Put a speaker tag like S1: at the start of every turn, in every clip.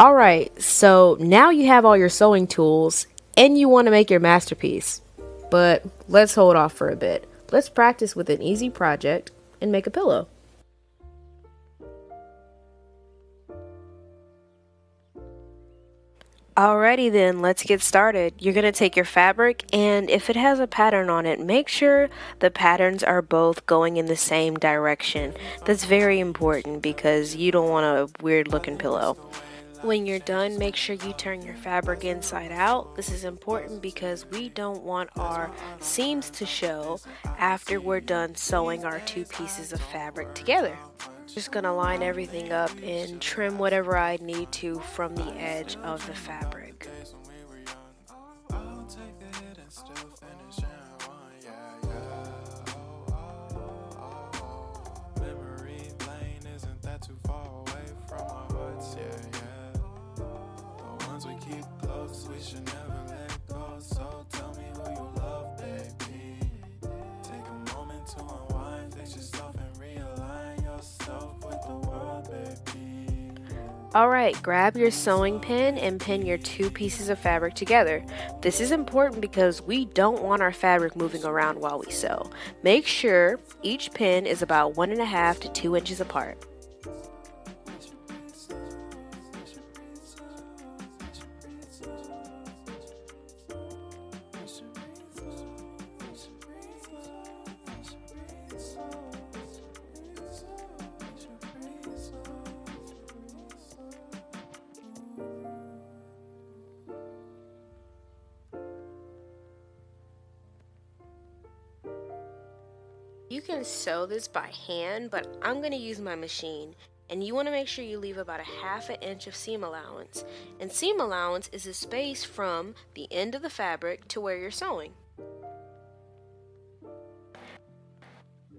S1: Alright, so now you have all your sewing tools and you want to make your masterpiece. But let's hold off for a bit. Let's practice with an easy project and make a pillow. Alrighty then, let's get started. You're going to take your fabric, and if it has a pattern on it, make sure the patterns are both going in the same direction. That's very important because you don't want a weird looking pillow. When you're done, make sure you turn your fabric inside out. This is important because we don't want our seams to show after we're done sewing our two pieces of fabric together. Just gonna line everything up and trim whatever I need to from the edge of the fabric. Alright, grab your sewing pin and pin your two pieces of fabric together. This is important because we don't want our fabric moving around while we sew. Make sure each pin is about 1.5 to 2 inches apart. You can sew this by hand, but I'm going to use my machine. And you want to make sure you leave about 1/2 inch of seam allowance. And seam allowance is the space from the end of the fabric to where you're sewing.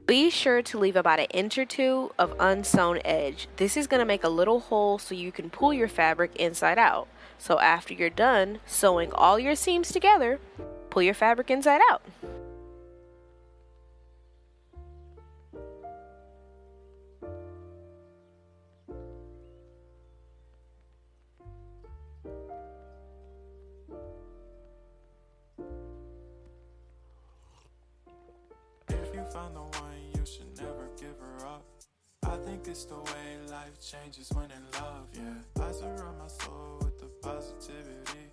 S1: Be sure to leave about 1 inch or 2 of unsewn edge. This is going to make a little hole so you can pull your fabric inside out. So after you're done sewing all your seams together, pull your fabric inside out.
S2: Found the one, you should never give her up. I think it's the way life changes when in love, yeah. I surround my soul with the positivity.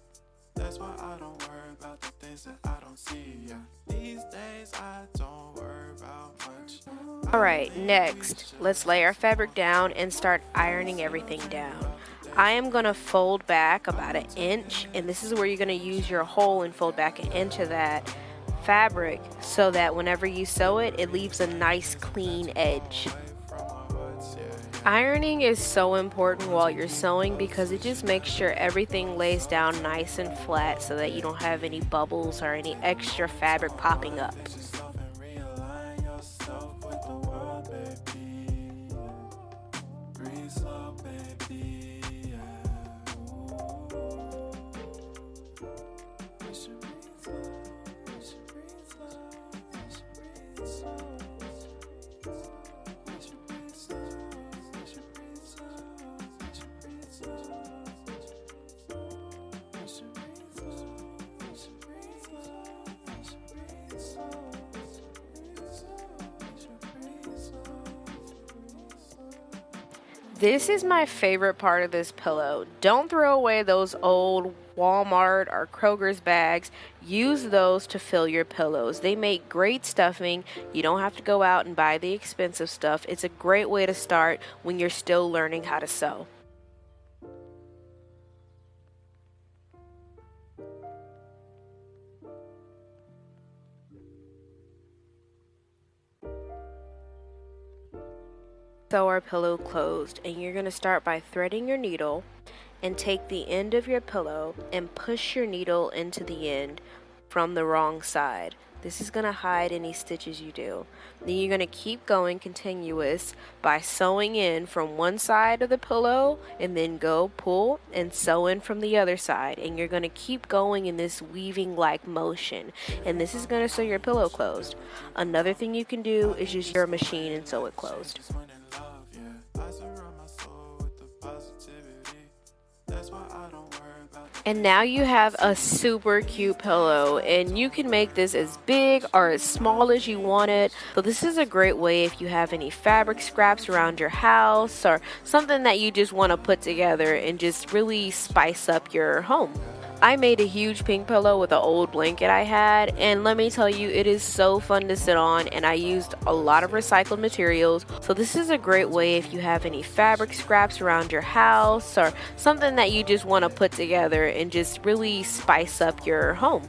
S2: That's why I don't worry about the things that I don't see, yeah. These days I don't worry about much.
S1: Alright, next, let's lay our fabric down and start ironing everything down. I am going to fold back about 1 inch, and this is where you're going to use your hole and fold back 1 inch of that fabric so that whenever you sew it, it leaves a nice clean edge. Ironing is so important while you're sewing because it just makes sure everything lays down nice and flat so that you don't have any bubbles or any extra fabric popping up. This is my favorite part of this pillow. Don't throw away those old Walmart or Kroger's bags. Use those to fill your pillows. They make great stuffing. You don't have to go out and buy the expensive stuff. It's a great way to start when you're still learning how to sew. Sew our pillow closed, and you're going to start by threading your needle and take the end of your pillow and push your needle into the end from the wrong side. This is going to hide any stitches you do. Then you're going to keep going continuous by sewing in from one side of the pillow and then go pull and sew in from the other side. And you're going to keep going in this weaving like motion. And this is going to sew your pillow closed. Another thing you can do is use your machine and sew it closed.
S2: That's
S1: And now you have a super cute pillow, and you can make this as big or as small as you want it. So this is a great way if you have any fabric scraps around your house or something that you just want to put together and just really spice up your home. I made a huge pink pillow with an old blanket I had, and let me tell you, it is so fun to sit on, and I used a lot of recycled materials. So this is a great way if you have any fabric scraps around your house or something that you just want to put together and just really spice up your home.